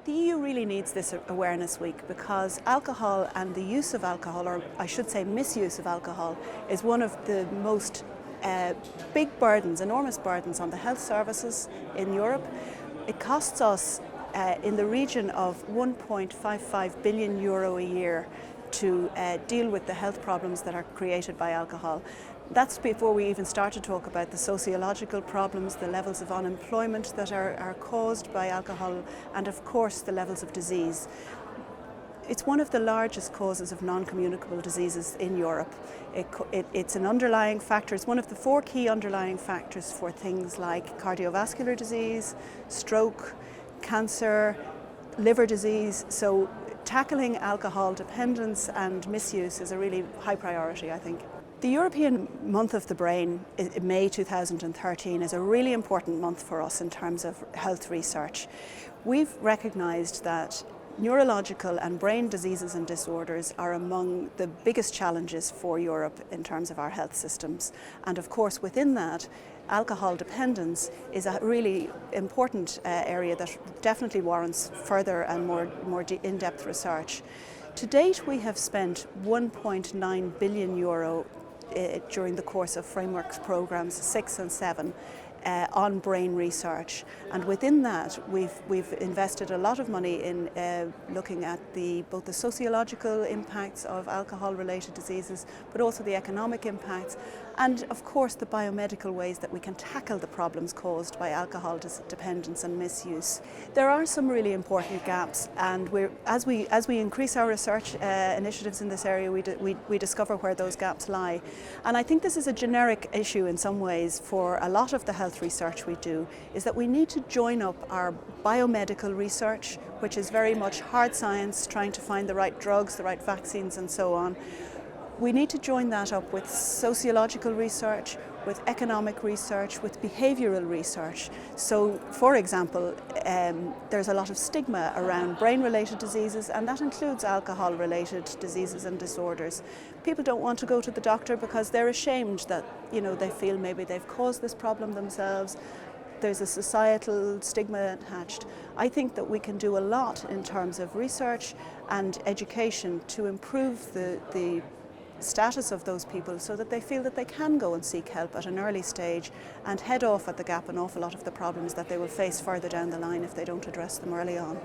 The EU really needs this awareness week because alcohol and the use of alcohol, or I should say misuse of alcohol, is one of the most big burdens, enormous burdens on the health services in Europe. It costs us in the region of €1.55 billion a year to deal with the health problems that are created by alcohol. That's before we even start to talk about the sociological problems, the levels of unemployment that are caused by alcohol, and of course the levels of disease. It's one of the largest causes of non-communicable diseases in Europe. It's an underlying factor, it's one of the 4 key underlying factors for things like cardiovascular disease, stroke, cancer, liver disease. So tackling alcohol dependence and misuse is a really high priority, I think. The European Month of the Brain, in May 2013, is a really important month for us in terms of health research. We've recognised that neurological and brain diseases and disorders are among the biggest challenges for Europe in terms of our health systems. And of course within that, alcohol dependence is a really important area that definitely warrants further and more in-depth research. To date we have spent €1.9 billion during the course of frameworks programs 6 and 7 on brain research, and within that we've invested a lot of money in looking at both the sociological impacts of alcohol-related diseases, but also the economic impacts, and of course the biomedical ways that we can tackle the problems caused by alcohol dependence and misuse. There are some really important gaps, and as we increase our research initiatives in this area, we discover where those gaps lie. And I think this is a generic issue in some ways for a lot of the health research we do, is that we need to join up our biomedical research, which is very much hard science, trying to find the right drugs, the right vaccines and so on. We need to join that up with sociological research, with economic research, with behavioural research. So, for example, there's a lot of stigma around brain-related diseases, and that includes alcohol-related diseases and disorders. People don't want to go to the doctor because they're ashamed that, they feel maybe they've caused this problem themselves. There's a societal stigma attached. I think that we can do a lot in terms of research and education to improve the status of those people so that they feel that they can go and seek help at an early stage and head off at the gap an awful lot of the problems that they will face further down the line if they don't address them early on.